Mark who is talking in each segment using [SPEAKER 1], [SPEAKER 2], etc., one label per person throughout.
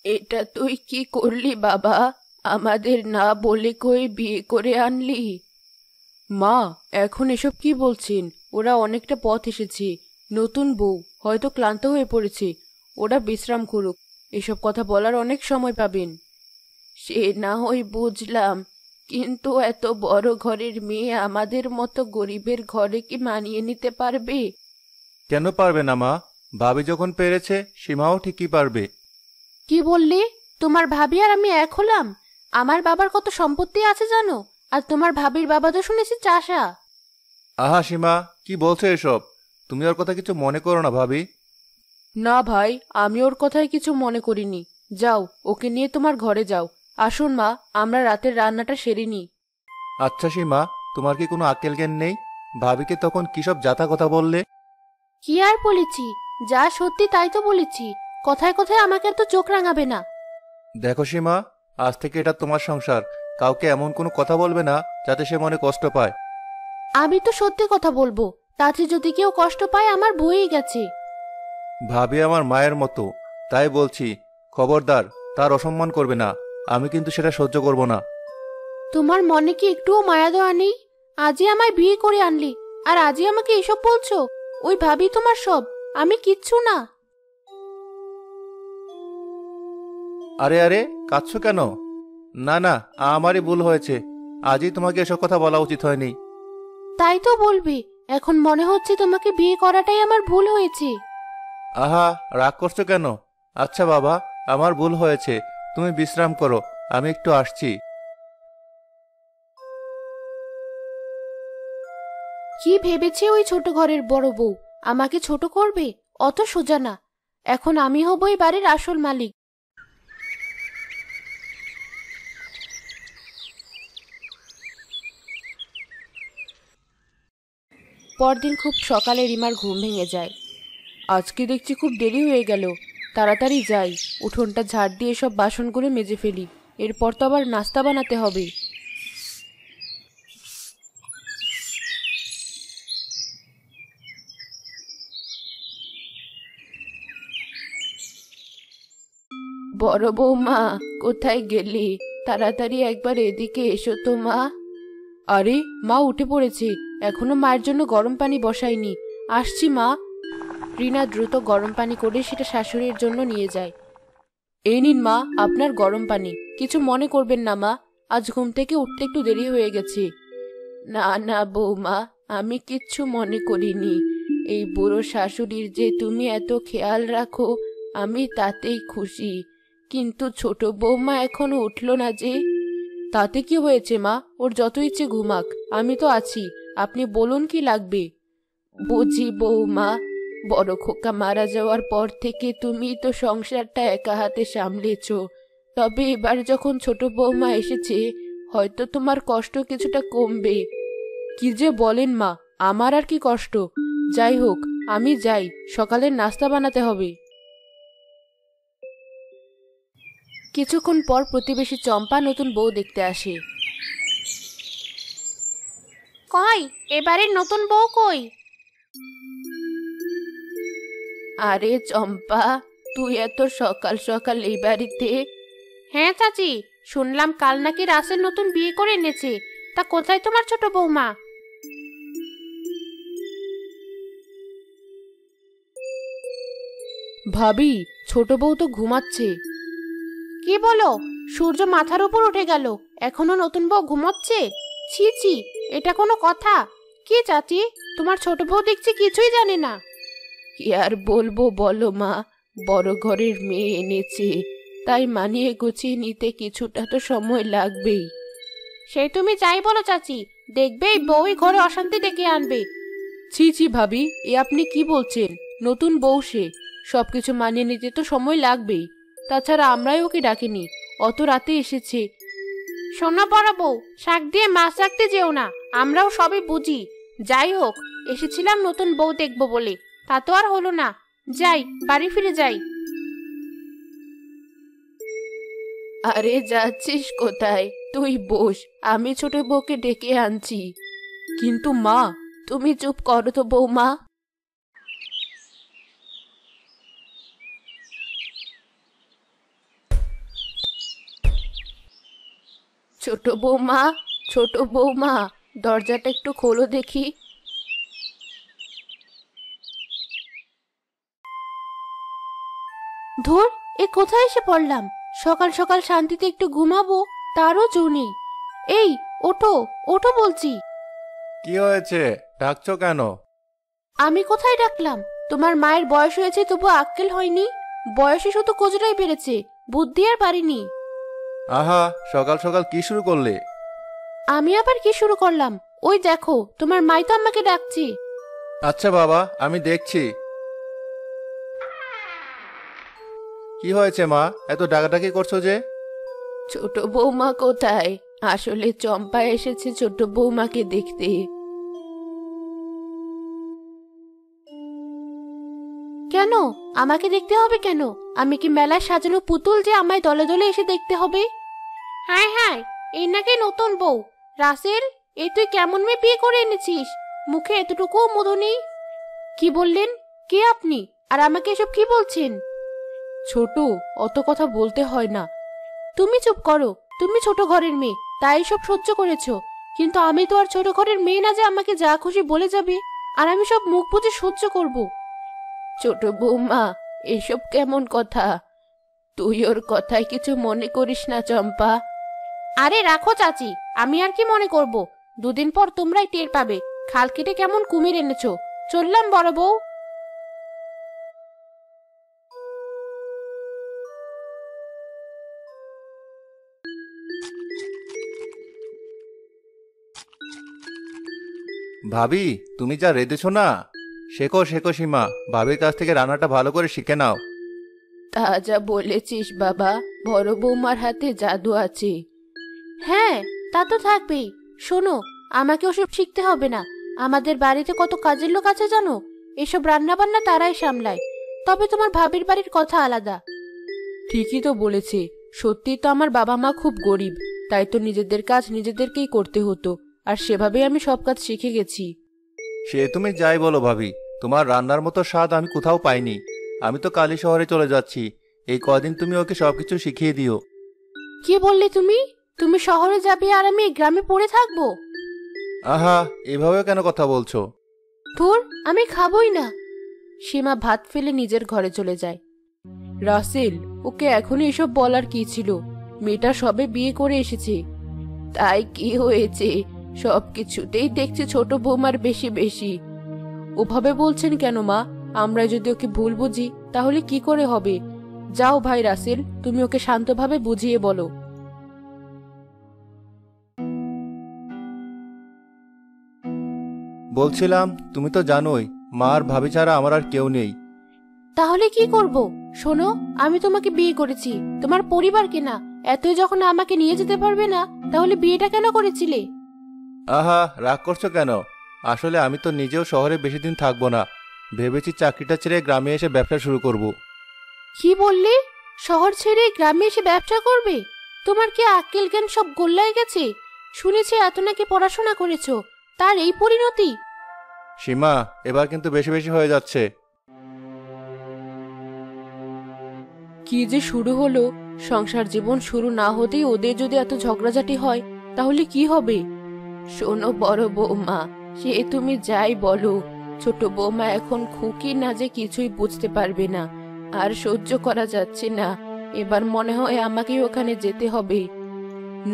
[SPEAKER 1] এটা তুই কি করলি বাবা? আমাদের না বলে কই বিয়ে করে আনলি? মা, এখন এসব কি বলছেন? ওরা অনেকটা পথ এসেছে। নতুন বউ হয়তো ক্লান্ত হয়ে পড়েছে। ওরা বিশ্রাম করুক। এসব কথা বলার অনেক সময় পাবেন। সে না হয় বুঝলাম, কিন্তু এত বড় ঘরের মেয়ে আমাদের মতো গরিবের ঘরে কি মানিয়ে নিতে পারবে?
[SPEAKER 2] কেন পারবে না মা? ভাবি যখন পেরেছে, সীমাও ঠিকই পারবে।
[SPEAKER 1] কি বললি? তোমার ভাবি আর আমি এক হলাম? আমার বাবার কত সম্পত্তি আছে জানো? আর তোমার ভাবির বাবা তো শুনেছি চাষা।
[SPEAKER 2] আহা সীমা, কি বলছো এসব? তুমি ওর কথা কিছু মনে করো না ভাবি।
[SPEAKER 1] না ভাই, আমি ওর কথায় কিছু মনে করিনি। যাও, ওকে নিয়ে তোমার ঘরে যাও। আসুন মা, আমরা রাতের রান্নাটা সেরে নিই।
[SPEAKER 2] আচ্ছা সীমা, তোমার কি কোনো আক্কেল জ্ঞান নেই? ভাবিকে তখন কিসব জাতা কথা বললে?
[SPEAKER 1] কি আর বলেছি? যা সত্যি তাই তো বলেছি। কথায় কথায় আমাকে এত চোখ রাঙাবে না।
[SPEAKER 2] দেখো সীমা, আজ থেকে এটা তোমার সংসার। কাউকে এমন কোনো কথা বলবে না যাতে সে মনে কষ্ট পায়।
[SPEAKER 1] আমি তো সত্যি কথা বলবো। তাতে যদি কেউ কষ্ট পায় আমার বয়েই গেছে।
[SPEAKER 2] ভাবি আমার মায়ের মতো, তাই বলছি, খবরদার, তার অসম্মান করবে না। আমি কিন্তু সেটা সহ্য করব না।
[SPEAKER 1] তোমার মনে কি একটুও মায়া দয়া নেই? আজই আমায় বিয়ে করে আনলি, আর আজই আমাকে এসব বলছো? ওই ভাবি তোমার সব, আমি কিচ্ছু না।
[SPEAKER 2] আরে আরে, কাঁদছো কেন? না না, আমারই ভুল হয়েছে। আজই তোমাকে এসব কথা বলা উচিত হয়নি।
[SPEAKER 1] তাই তো বলবে। এখন মনে হচ্ছে তোমাকে বিয়ে করাটাই আমার ভুল হয়েছে।
[SPEAKER 2] আহা, রাগ করছো কেন? আচ্ছা বাবা, আমার ভুল হয়েছে। তুমি বিশ্রাম করো, আমি একটু আসছি।
[SPEAKER 1] কি ভেবেছে ওই ছোট ঘরের বড় বউ? আমাকে ছোট করবে? অত সোজা না। এখন আমি হব এই বাড়ির আসল মালিক। পরদিন খুব সকালে রিমার ঘুম ভেঙে যায়। আজকে দেখছি খুব দেরি হয়ে গেল। তাড়াতাড়ি যাই, উঠোনটা ঝাড় দিয়ে সব বাসনগুলো মেজে ফেলি। এরপর তো আবার নাস্তা বানাতে হবে। বড় বৌমা, কোথায় গেলি? তাড়াতাড়ি একবার এদিকে এসো তো মা। আরে, মা উঠে পড়েছে। এখনো মায়ের জন্য গরম পানি বসায়নি। আসছি মা। রিনা দ্রুত গরম পানি করে সেটা শাশুড়ির জন্য নিয়ে যায়। এই নিন মা, আপনার গরম পানি। কিছু মনে করবেন না মা, আজ ঘুম থেকে উঠতে একটু দেরি হয়ে গেছে। না না বৌমা, আমি কিচ্ছু মনে করিনি। এই বুড়ো শাশুড়ির যে তুমি এত খেয়াল রাখো, আমি তাতেই খুশি। কিন্তু ছোট বৌমা এখনো উঠলো না যে। তাতে কি হয়েছে মা? ওর যত ইচ্ছে ঘুমাক, আমি তো আছি। আপনি বলুন কি লাগবে। বুঝি বৌমা, বড় খোকা মারা যাওয়ার পর থেকে তুমি তো সংসারটা একা হাতে সামলেছ। তবে এবার যখন ছোট বৌমা এসেছে, হয়তো তোমার কষ্ট কিছুটা কমবে। কি যে বলেন মা, আমার আর কি কষ্ট? যাই হোক, আমি যাই, সকালের নাস্তা বানাতে হবে। কিছুক্ষণ পর প্রতিবেশী চম্পা নতুন বউ দেখতে আসে। কই, এবারের নতুন বউ কই? আরে চম্পা, তুই এত সকাল সকাল এই বাড়িতে? হ্যাঁ চাচি, শুনলাম কাল নাকি রাসেল নতুন বিয়ে করে এনেছে। তা কোথায় তোমার ছোট বৌমা? ভাবি, ছোট বউ তো ঘুমাচ্ছে। কি বলো? সূর্য মাথার উপর উঠে গেল, এখনো নতুন বউ ঘুমাচ্ছে? ছি ছি, এটা কোনো কথা? কি চাচি, তোমার ছোট বউ দেখছি কিছুই জানে না। কি আর বলবো বলো মা, বড় ঘরের মেয়ে এনেছে, তাই মানিয়ে গুছিয়ে নিতে কিছুটা তো সময় লাগবেই। সেই তুমি যাই বলো চাচি, দেখবে এই বউই ঘরে অশান্তি ডেকে আনবে। ছি ছি ভাবি, এ আপনি কি বলছেন? নতুন বউ সে, সবকিছু মানিয়ে নিতে তো সময় লাগবেই। তাছাড়া আমরাই ওকে ডাকিনি, অত রাতে এসেছে। শোনো বড় বউ, শাক দিয়ে মাছ রাখতে যেও না, আমরাও সবই বুঝি। যাই হোক, এসেছিলাম নতুন বউ দেখবো বলে, তা তো আর হলো না। যাই, বাড়ি ফিরে যাই। আরে যাচ্ছিস কোথায়? তুই বস, আমি ছোট বউকে ডেকে আনছি। কিন্তু মা, তুমি চুপ করো তো বৌমা। ছোট বৌমা, ছোট বৌমা, দরজাটা একটু খোলো দেখি। ধুর, এ কোথায় এসে পড়লাম? সকাল সকাল শান্তিতে একটু ঘুমাবো, তারও জো নেই। এই, ওঠো, ওঠো বলছি।
[SPEAKER 2] কি হয়েছে, ডাকছো কেন?
[SPEAKER 1] আমি কোথায় ডাকলাম? তোমার মায়ের বয়স হয়েছে, তবু আক্কেল হয়নি। বয়সে শুধু কোজরাই বেড়েছে, বুদ্ধি আর পারিনি।
[SPEAKER 2] আহা, সকাল সকাল কি শুরু করলে?
[SPEAKER 1] আমি আবার কি শুরু করলাম? ওই দেখো, তোমার মাই তো আমাকে ডাকছে।
[SPEAKER 2] আচ্ছা বাবা, আমি দেখছি। কি হয়েছে মা, এত ডাকাডাকি করছো যে?
[SPEAKER 1] ছোট বৌমা কোথায়? আসলে চম্পা এসেছে ছোট বৌমাকে দেখতে। কেন? আমাকে দেখতে হবে কেন? আমি কি মেলায় সাজানো পুতুল যে আমায় দলে দলে এসে দেখতে হবে? হায় হায়, এই নাকি নতুন বউ। রাসেল, এই তুই কেমন মেয়ে বিয়ে করে এনেছিস? মুখে এতটুকুও মধু নেই। কি বললেন? কে আপনি? আর আমাকে এসব কি বলছেন? ছোট, অত কথা বলতে হয় না। তুমি চুপ করো। তুমি ছোট ঘরের মেয়ে, তাই সব সহ্য করেছো। কিন্তু আমি তো আর ছোট ঘরের মেয়ে না যে আমাকে যা খুশি বলে যাবে আর আমি সব মুখ বুজে সহ্য করব। ছোট বৌমা, এসব কেমন কথা? তুই ওর কথায় কিছু মনে করিস না চম্পা। আরে রাখো চাচি, আমি আর কি মনে করব? দুদিন পর তোমরাই টের পাবে খাল কেটে কেমন কুমির এনেছো। চললাম বড় বউ।
[SPEAKER 2] ভাবি, তুমি যা রেঁধেছো না, শেখো শেখো সীমা, ভাবির কাছ থেকে রান্নাটা ভালো করে শিখে নাও।
[SPEAKER 1] তা যা বলেছিস বাবা, বড় বৌমার হাতে জাদু আছে। হ্যাঁ, তা তো থাকবেই। শোনো, আমাকে ওসব শিখতে হবে না। আমাদের বাড়িতে কত কাজের লোক আছে জানো? এসব রান্না বান্না তারাই সামলায়। তবে তোমার ভাবির বাড়ির কথা আলাদা। ঠিকই তো বলেছে। সত্যি তো আমার বাবা মা খুব গরিব, তাই তো নিজেদের কাজ নিজেদেরকেই করতে হতো। আর সেভাবেই আমি সব কাজ শিখে গেছি।
[SPEAKER 2] সে তুমি যাই বলো ভাবি, তোমার রান্নার মতো স্বাদ আমি কোথাও পাইনি। আমি তো কালী শহরে চলে যাচ্ছি, এই কদিন তুমি ওকে সবকিছু শিখিয়ে দিও।
[SPEAKER 1] কি বললে তুমি? তুমি শহরে যাবে আর আমি এই গ্রামে পড়ে থাকবো?
[SPEAKER 2] আহা, এভাবে কেন কথা বলছো?
[SPEAKER 1] ধুর, আমি খাবই না। সীমা ভাত ফেলে নিজের ঘরে চলে যায়। রাসেল, ওকে এখনই এসব বলার কি ছিল? মেয়েটা সবে বিয়ে করে এসেছে। তাই কি হয়েছে? সবকিছুতেই দেখছি ছোট বৌমার বেশি বেশি। ওভাবে বলছেন কেন মা? আমরা যদি ওকে ভুল বুঝি তাহলে কি করে হবে? যাও ভাই রাসেল, তুমি ওকে শান্তভাবে বুঝিয়ে বলো।
[SPEAKER 2] বলছিলাম, তুমি তো জানোই মা আর ভাবি ছাড়া আমার আর কেউ নেই।
[SPEAKER 1] তাহলে কি করব? শোনো, আমি তোমাকে বিয়ে করেছি, তোমার পরিবারকে না। এতই যখন আমাকে নিয়ে যেতে পারবে না, তাহলে বিয়েটা কেন করেছিলে?
[SPEAKER 2] আহা, রাগ করছো কেন? আসলে আমি তো নিজেও শহরে বেশি দিন থাকবো না, ভেবেছি চাকরিটা ছেড়ে গ্রামে এসে ব্যবসা শুরু করব।
[SPEAKER 1] কি বললে? শহর ছেড়ে গ্রামে এসে ব্যবসা করবে? তোমার কি আক্কেল জ্ঞান সব গোল্লায় গেছে? শুনেছি এত নাকি পড়াশোনা করেছো, তার এই পরিণতি?
[SPEAKER 2] সীমা, এবার কিন্তু বেশি বেশি হয়ে যাচ্ছে।
[SPEAKER 1] কি যে শুরু হলো! সংসার জীবন শুরু না হতেই ওদের যদি এত ঝগড়াঝাটি হয়, তাহলে কি হবে? শোনো বড় বৌমা, সে তুমি যাই বলো, ছোট বৌমা এখন খুকি না যে কিছুই বুঝতে পারবে না। আর সহ্য করা যাচ্ছে না। এবার মনে হয় আমাকেই ওখানে যেতে হবে।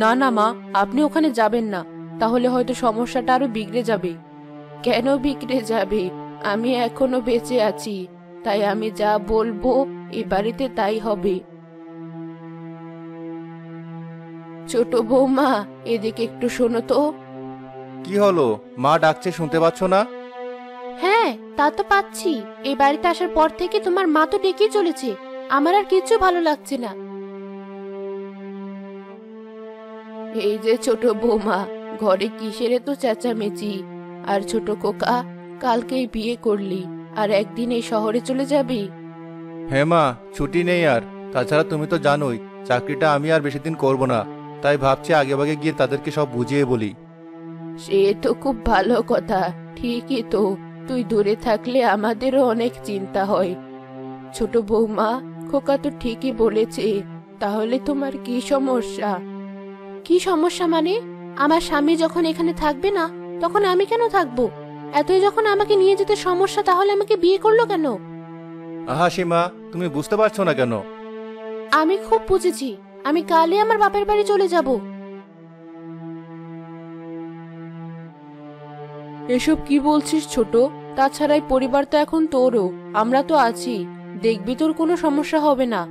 [SPEAKER 1] না না মা, আপনি ওখানে যাবেন না। তাহলে হয়তো সমস্যাটা আরো বিগড়ে যাবে। কেন বিগড়ে যাবে? আমি এখনো বেঁচে আছি, তাই আমি যা বলবো এ বাড়িতে তাই হবে। ছোট বৌমা, এদিকে একটু শোনো তো।
[SPEAKER 2] কি হলো, মা ডাকছে শুনতে পাচ্ছ না?
[SPEAKER 1] হ্যাঁ, তা তো পাচ্ছি। এই বাড়িতে আসার পর থেকে তোমার মা তো ডেকেই চলেছে। আমার আর কিছু ভালো লাগছে না। এই যে ছোট বৌমা, ঘরে কিসের তো চেঁচামেচি? আর ছোট খোকা, কালকেই বিয়ে করলি আর একদিন এই শহরে চলে যাবি?
[SPEAKER 2] হ্যাঁ মা, ছুটি নেই আর। তাছাড়া তুমি তো জানোই চাকরিটা আমি আর বেশি দিন করবো না, তাই ভাবছি আগেভাগে গিয়ে তাদেরকে সব বুঝিয়ে বলি।
[SPEAKER 1] সে তো খুব ভালো কথা। ঠিকই তো, তুই দূরে থাকলে আমাদেরও অনেক চিন্তা হয়। ছোট বৌমা, খোকা তো ঠিকই বলেছে। তাহলে তোমার কি সমস্যা? কি সমস্যা মানে? আমার স্বামী যখন এখানে থাকবে না তখন আমি কেন থাকবো? এতই যখন আমাকে নিয়ে যেতে সমস্যা, তাহলে আমাকে বিয়ে করলো কেন?
[SPEAKER 2] আহা সীমা, তুমি বুঝতে পারছো না কেন?
[SPEAKER 1] আমি খুব বুঝেছি, আমি কালই আমার বাপের বাড়ি চলে যাব। এসব কি বলছিস ছোট? তাছাড়া এই পরিবার তো এখন তোরও, আমরা তো আছি, দেখবি তোর কোনো সমস্যা হবে না।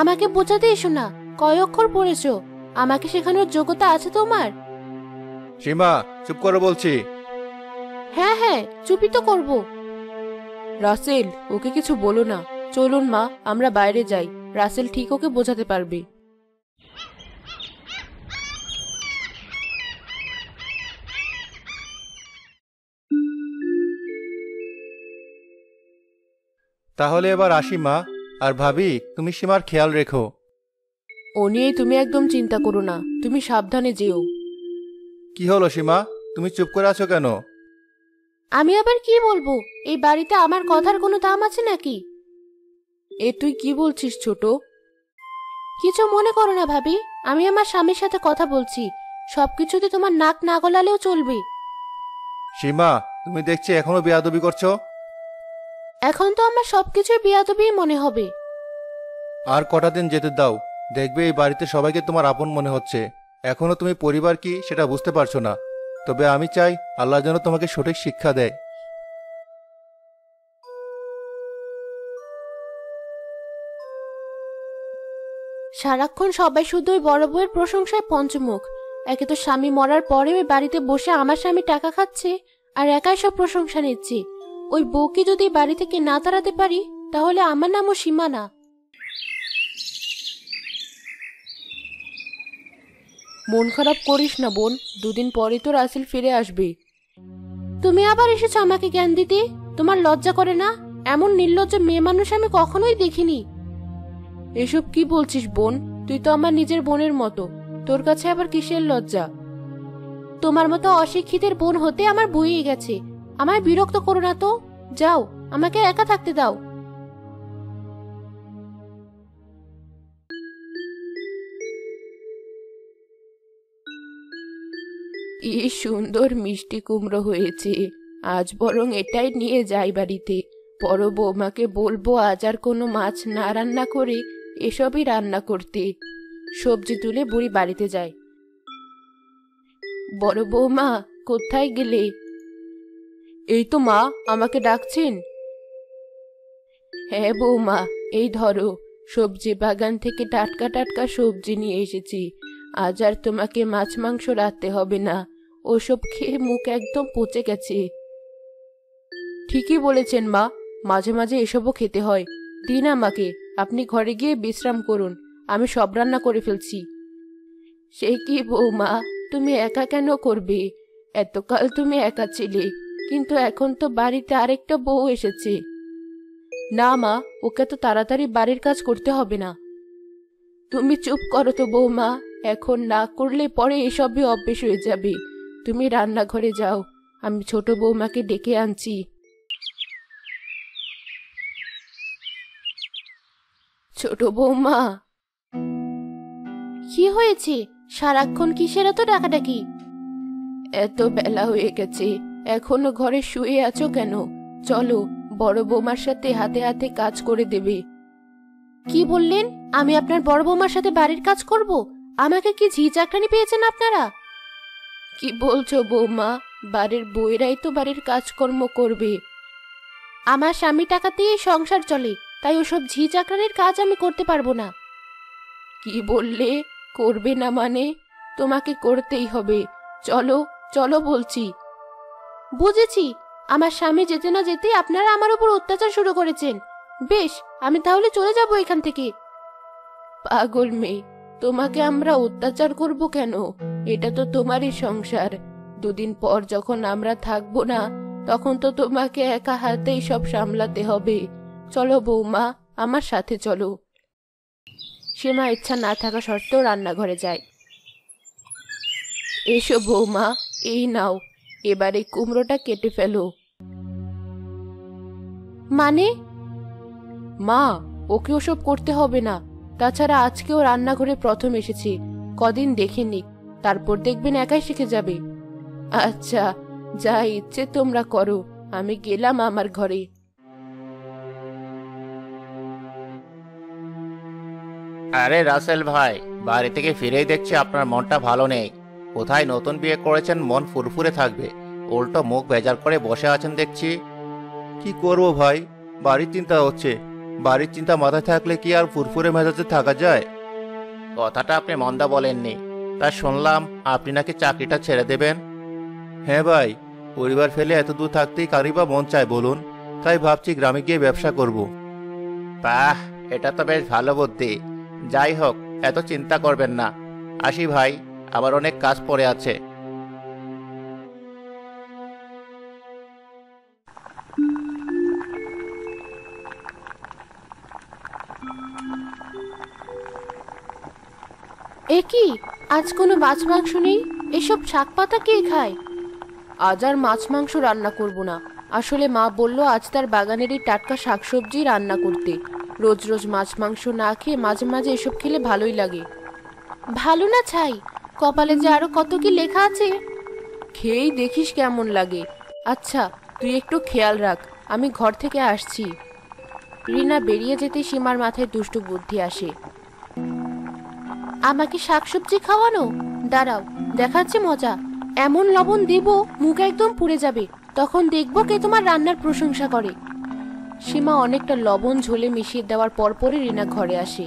[SPEAKER 1] আমাকে বোঝাতে এসো না, কয় অক্ষর পড়েছো? আমাকে শেখানোর যোগ্যতা আছে তোমার?
[SPEAKER 2] সীমা, চুপ করো বলছি।
[SPEAKER 1] হ্যাঁ হ্যাঁ, চুপই তো করব। রাসেল, ওকে কিছু বলো না। চলুন মা, আমরা বাইরে যাই, রাসেল ঠিক ওকে বোঝাতে পারবে।
[SPEAKER 2] তাহলে এবার আসি মা। আর ভাবি, তুমি সীমার খেয়াল রেখো।
[SPEAKER 1] ও নিয়ে তুমি একদম চিন্তা করো না, তুমি সাবধানে যেও।
[SPEAKER 2] কি হলো সীমা, তুমি চুপ করে আছো কেন?
[SPEAKER 1] আমি আবার কি বলবো? এই বাড়িতে আমার কথার কোনো দাম আছে নাকি? এ তুই কি বলছিস ছোট? কিছু মনে করো না ভাবি, আমি আমার স্বামীর সাথে কথা বলছি, সবকিছুতে তোমার নাক না গলালেও চলবে।
[SPEAKER 2] সীমা, তুমি দেখছি এখনো বেয়াদবি করছো।
[SPEAKER 1] এখন তো আমার সবকিছুই বেয়াদবি মনে হবে।
[SPEAKER 2] আর কটা দিন যেতে দাও, দেখবে এই বাড়িতে সবাইকে তোমার আপন মনে হচ্ছে। এখনো তুমি পরিবার কি সেটা বুঝতে পারছো না। তবে আমি চাই আল্লাহ যেন তোমাকে সঠিক শিক্ষা দেয়।
[SPEAKER 1] সারাক্ষণ সবাই শুধু ওই বড় বউয়ের প্রশংসায় পঞ্চমুখ। একে তো স্বামী মরার পরে ওই বাড়িতে বসে আমার স্বামী টাকা খাচ্ছে, আর একাই সব প্রশংসা নিচ্ছে। ওই বউকে যদি বাড়ি থেকে না তাড়াতে পারি, তাহলে আমার নামও সীমা না। মন খারাপ করিস না বোন, দুদিন পরে তো রাসেল ফিরে আসবে। তুমি আবার এসেছো আমাকে জ্ঞান দিতে? তোমার লজ্জা করে না? এমন নির্লজ্জ মেয়ে মানুষ আমি কখনোই দেখিনি। এসব কি বলছিস বোন? তুই তো আমার নিজের বোনের মতো, তোর কাছে আবার কিসের লজ্জা? তোমার মতো অশিক্ষিতের বোন হতে আমার বইয়ে গেছে। আমায় বিরক্ত করো না তো, যাও, আমাকে একা থাকতে দাও। কি সুন্দর মিষ্টি কুমড়ো হয়েছে, আজ বরং এটাই নিয়ে যাই বাড়িতে। বড় বৌমাকে বলবো আজ আর কোনো মাছ না রান্না করে এসবই রান্না করতে। সবজি তুলে বুড়ি বাড়িতে যায়। বড় বৌমা, কোথায় গেলে? এই তো মা, আমাকে ডাকছেন? হ্যাঁ বৌমা, এই ধরো, সবজি বাগান থেকে টাটকা টাটকা সবজি নিয়ে এসেছি। আজ আর তোমাকে মাছ মাংস রাখতে হবে না, ওসব খেয়ে মুখ একদম পচে গেছে। ঠিকই বলেছেন মা, মাঝে মাঝে এসবও খেতে হয়। দিন আমাকে, আপনি ঘরে গিয়ে বিশ্রাম করুন, আমি সব রান্না করে ফেলছি। সে কি বৌমা, তুমি একা কেন করবে? এতকাল তুমি একা ছিলে, কিন্তু এখন তো বাড়িতে আরেকটা বউ এসেছে। না মা, ওকে তো তাড়াতাড়ি বাড়ির কাজ করতে হবে না। তুমি চুপ করো তো বৌমা, এখন না করলে পরে এসবই অভ্যেস হয়ে যাবে। তুমি রান্নাঘরে যাও, আমি ছোট বৌমাকে ডেকে আনছি। ছোট বৌমা। কি হয়েছে? সারাক্ষণ কিসের এত ডাকাডাকি? এত বেলা হয়ে গেছে, এখনো ঘরে শুয়ে আছো কেন? চলো, বড় বৌমার সাথে হাতে হাতে কাজ করে দেবে। কি বললেন? আমি আপনার বড় বৌমার সাথে বাড়ির কাজ করব? আমাকে কি ঝি চাকরানি পেয়েছেন আপনারা? কি বলছো বৌমা? বাড়ির বউয়েরাই তো বাড়ির কাজকর্ম করবে। আমার স্বামী টাকাতেই সংসার চলে, তাই ওসব ঝি চাকরানির কাজ আমি করতে পারবো না। কি বললে? করবে না মানে? তোমাকে করতেই হবে। চলো চলো বলছি। বুঝেছি, আমার স্বামী যেতে না যেতে আপনারা আমার উপর অত্যাচার শুরু করেছেন। বেশ, আমি তাহলে চলে যাব এখান থেকে। পাগল মেয়ে, তোমাকে আমরা অত্যাচার করব কেন? এটা তো তোমারই সংসার। দুদিন পর যখন আমরা থাকবো না, তখন তো তোমাকে একা হাতেই সব সামলাতে হবে। চলো বৌমা, আমার সাথে চলো। সীমা ইচ্ছা না থাকা সত্ত্বেও রান্নাঘরে যায়। এসো বৌমা, এই নাও, এবারে কুমড়োটা কেটে ফেলো। মানে? মা, ওকে ওসব করতে হবে না। তাছাড়া আজকেও রান্নাঘরে প্রথম এসেছি, কদিন দেখে নিক, তারপর দেখবেন একাই শিখে যাবে। আচ্ছা, যা ইচ্ছে তোমরা করো, আমি গেলাম আমার ঘরে।
[SPEAKER 3] আরে রাসেল ভাই, বাড়ি থেকে ফিরেই দেখছি আপনার মনটা ভালো নেই। কোথায় নতুন বিয়ে করেছেন মন ফুরফুরে থাকবে, উল্টো মুখ বেজার করে বসে আছেন দেখছি।
[SPEAKER 2] কি করব ভাই, বাড়ির চিন্তা হচ্ছে। বাড়ির চিন্তা মাথায় থাকলে কি আর ফুরফুরে মেজাজে থাকা যায়?
[SPEAKER 3] কথাটা আপনি মন্দা বলেননি। তা শুনলাম আপনি নাকি চাকরিটা ছেড়ে দেবেন।
[SPEAKER 2] হ্যাঁ ভাই, পরিবার ফেলে এত দূর থাকতেই কারই বা মন চায় বলুন। তাই ভাবছি গ্রামে গিয়ে ব্যবসা করব।
[SPEAKER 3] বাহ, এটা তো বেশ ভালো বুদ্ধি। যাই হোক, এত চিন্তা করবেন না। আসি ভাই, আবার অনেক কাজ পড়ে আছে।
[SPEAKER 1] এ কি, আজ কোনো মাছ মাংস নেই? এসব শাক পাতা কে খায়? আজ আর মাছ মাংস রান্না করব না। আসলে মা বলল আজ তার বাগানেরই টাটকা শাকসবজি রান্না করতে। রোজ রোজ মাছ মাংস না খেয়ে মাঝে মাঝে এসব খেলে ভালোই লাগে। ভালো না ছাই, কপালে যে আরো কত কি লেখা আছে। খেয়েই দেখিস কেমন লাগে। আচ্ছা, তুই একটু খেয়াল রাখ, আমি ঘর থেকে আসছি। রিনা বেরিয়ে যেতে সীমার মাথায় দুষ্টু বুদ্ধি আসে। আমাকে শাকসবজি খাওয়ানো? দাঁড়াও, দেখাচ্ছে মজা। এমন লবণ দেব মুখ একদম পুড়ে যাবে, তখন দেখবো কে তোমার রান্নার প্রশংসা করে। সীমা অনেকটা লবণ ঝোলে মিশিয়ে দেওয়ার পরপরই রিনা ঘরে আসে।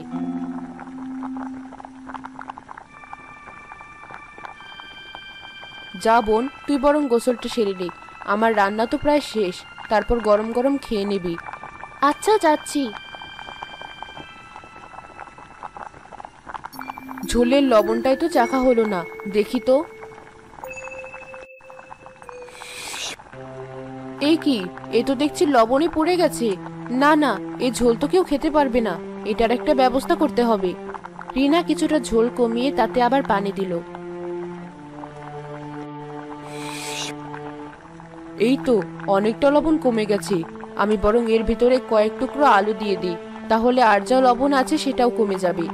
[SPEAKER 1] যা বোন, তুই বরং গোসলটা সেরে নে। আমার রান্না তো প্রায় শেষ, তারপর গরম গরম খেয়ে নিবি। আচ্ছা, যাচ্ছি। ঝোলের লবণটাই তো চাখা হলো না, দেখি তো। এই কি, এ তো দেখছি লবণই পড়ে গেছে। না না, এ ঝোল তো কেউ খেতে পারবে না। এটার একটা ব্যবস্থা করতে হবে। রিনা কিছুটা ঝোল কমিয়ে তাতে আবার পানি দিল। এই তো অনেকটা লবণ কমে গেছে। আমি বরং এর ভিতরে কয়েক টুকরো আলু দিয়ে দিই, তাহলে আর যা লবণ আছে সেটাও কমে যাবে।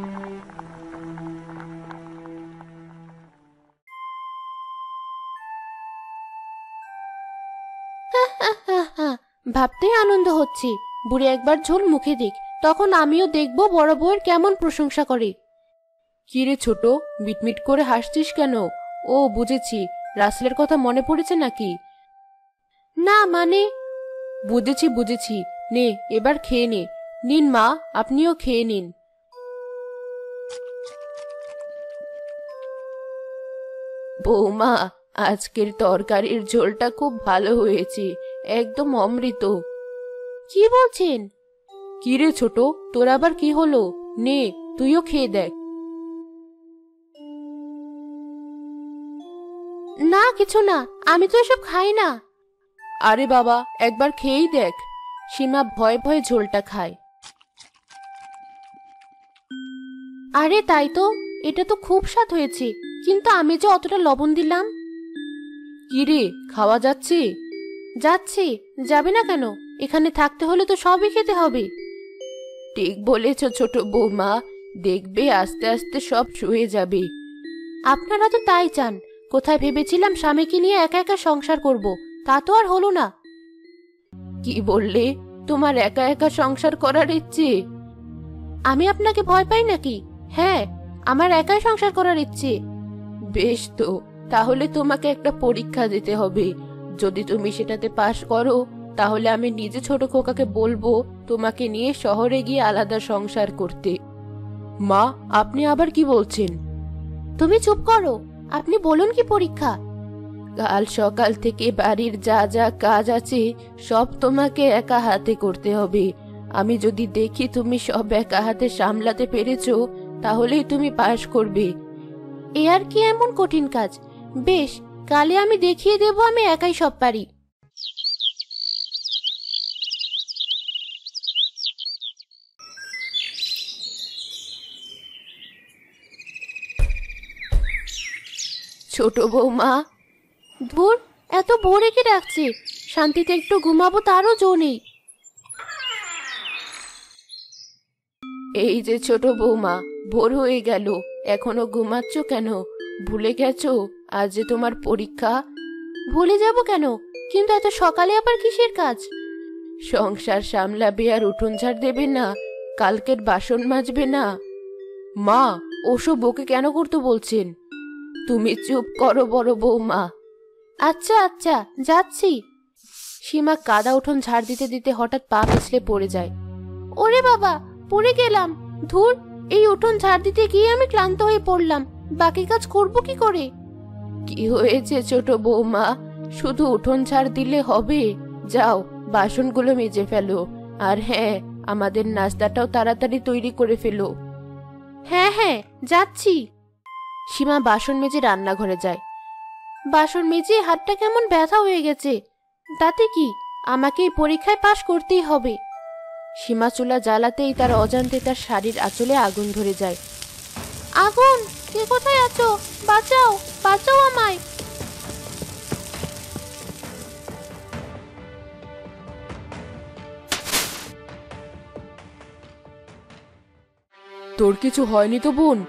[SPEAKER 1] ভাবতেই আনন্দ হচ্ছে। বুড়ি একবার ঝোল মুখে দিক, তখন আমিও দেখবো বড় বউয়ের কেমন প্রশংসা করে। কি রে ছোট, মিটমিট করে হাসছিস কেন? ও বুঝেছি, রাসেলের কথা মনে পড়েছে নাকি? না মানে। বুঝেছি বুঝেছি, নে এবার খেয়ে নে। নিন মা, আপনিও খেয়ে নিন। বৌমা, আজকের তরকারির ঝোলটা খুব ভালো হয়েছে, একদম অমৃত। কি বলছেন? কি রে ছোট, তোর আবার কি হলো? নে, তুইও খেয়ে দেখ। না কিছু না, আমি তো এসব খাই না। আরে বাবা, একবার খেয়েই দেখ। সীমা ভয়ে ভয়ে ঝোলটা খায়। আরে তাই তো, এটা তো খুব স্বাদ হয়েছে, কিন্তু আমি যে অতটা লবণ দিলাম। কি রে, খাওয়া যাচ্ছে? যাচ্ছে, যাবে না কেন? এখানে থাকতে হলে তো সবই খেতে হবে। ঠিক বলেছ ছোট বৌমা, দেখবে আস্তে আস্তে সব শুয়ে যাবে। আপনারা তো তাই চান। কোথায় ভেবেছিলাম স্বামীকে নিয়ে একা একা সংসার করব, তা তো আর হলো না। কি বললে, তোমার একা একা সংসার করার ইচ্ছে? আমি আপনাকে ভয় পাই নাকি? হ্যাঁ, আমার একাই সংসার করার ইচ্ছে। বেশ তো, তাহলে তোমাকে একটা পরীক্ষা দিতে হবে। যদি তুমি সেটাতে পাশ করো, তাহলে আমি নিজে ছোট খোকাকে বলবো তোমাকে নিয়ে শহরে গিয়ে আলাদা সংসার করতে। মা, আপনি আবার কি বলছেন? তুমি চুপ করো, আপনি বলুন কি পরীক্ষা? কাল সকাল থেকে বাড়ির যা যা কাজ আছে সব তোমাকে একা হাতে করতে হবে। আমি যদি দেখি তুমি সব একা হাতে সামলাতে পেরেছো, তাহলেই তুমি পাশ করবে। এ আর কি এমন কঠিন কাজ? বেশ, কালে আমি দেখিয়ে দেব আমি একাই সব পারি। ছোট বৌমা, ধুর, এত ভোরে কি ডাকছে? শান্তিতে একটু ঘুমাবো তারও জো নেই। এই যে ছোট বৌমা, ভোর হয়ে গেল, এখনো ঘুমাচ্ছ কেন? ভুলে গেছো আজ যে তোমার পরীক্ষা? ভুলে যাব কেন? কিন্তু এত সকালে আবার কিসের কাজ? সংসার সামলাবে আর উঠোন ঝাড় দেবে না? কালকের বাসন মাজবে না? মা, ওসব ওকে কেন করতে বলছেন? তুমি চুপ করো বড় বৌমা। আচ্ছা আচ্ছা, যাচ্ছি। সীমা কাদা উঠোন ঝাড় দিতে দিতে হঠাৎ পা পিছলে পড়ে যায়। ওরে বাবা, পড়ে গেলাম। ধুর, এই উঠোন ঝাড় দিতে গিয়ে আমি ক্লান্ত হয়ে পড়লাম। বাকি কাজ করব কি করে? কি হয়েছে ছোট বৌমা? শুধু উঠোন ঝাড় দিলে হবে? যাও, বাসনগুলো মেজে ফেলো। আর হ্যাঁ, আমাদের নাস্তাটাও তাড়াতাড়ি তৈরি করে ফেলো। হ্যাঁ হ্যাঁ, যাচ্ছি। সীমা বাসন মেজে রান্নাঘরে যায়। বাসন মেজে হাতটা কেমন ব্যথা হয়ে গেছে। তাতে কি, আমাকে এই পরীক্ষায় পাশ করতেই হবে। সীমা চুলা জ্বালাতেই তার অজান্তে তার শাড়ির আঁচলে আগুন ধরে যায়। আগুন! কে কোথায় আছো? বাঁচাও, বাঁচাও আমায়! তোর কিছু হয়নি তো বোন?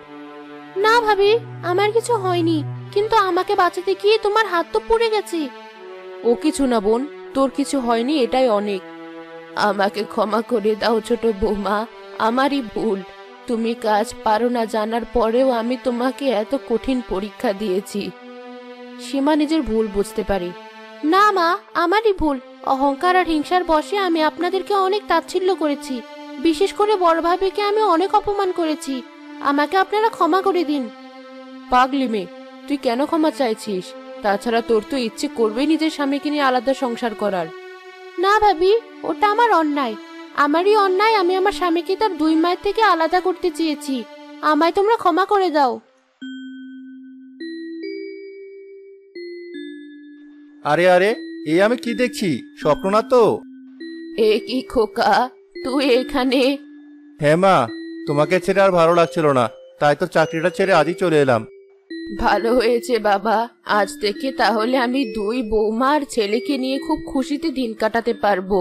[SPEAKER 1] না ভাবি, আমার কিছু হয়নি, কিন্তু আমাকে বাঁচাতে গিয়ে তোমার হাত তো পুড়ে গেছে। ও কিছু না বোন, তোর কিছু হয়নি, এটাই অনেক। আমাকে ক্ষমা করে দাও ছোট বৌমা, আমারই ভুল। তুমি কাজ পারো না জানার পরেও আমি তোমাকে এত কঠিন পরীক্ষা দিয়েছি। সীমা নিজের ভুল বুঝতে পারে। না মা, আমারই ভুল। অহংকার আর হিংসার বশে আমি আপনাদেরকে অনেক তাচ্ছিল্য করেছি। বিশেষ করে বড় ভাবিকে আমি অনেক অপমান করেছি। আমাকে আপনারা ক্ষমা করে দিন। পাগলি মেয়ে, তুই কেন ক্ষমা চাইছিস? তাছাড়া তোর তো ইচ্ছে করবেই নিজের স্বামীকে নিয়ে আলাদা সংসার করার। না ভাবি, ওটা আমার অন্যায়। আমারই অন্যায়, আমি আমার স্বামীকে তার দুই মায়ের থেকে আলাদা করতে চেয়েছি। আমায় তোমরা ক্ষমা করে দাও।
[SPEAKER 2] আরে আরে, এই আমি কি দেখছি? স্বপ্ন না তো?
[SPEAKER 1] এ কি খোকা, তুই এখানে?
[SPEAKER 2] হ্যাঁ মা, তোমাকে ছেড়ে আর ভালো লাগছিল না, তাই তো চাকরিটা ছেড়ে আজই চলে এলাম।
[SPEAKER 1] ভালো হয়েছে বাবা, আজ থেকে তাহলে আমি দুই বৌমা আর ছেলেকে নিয়ে খুব খুশিতে দিন কাটাতে পারবো।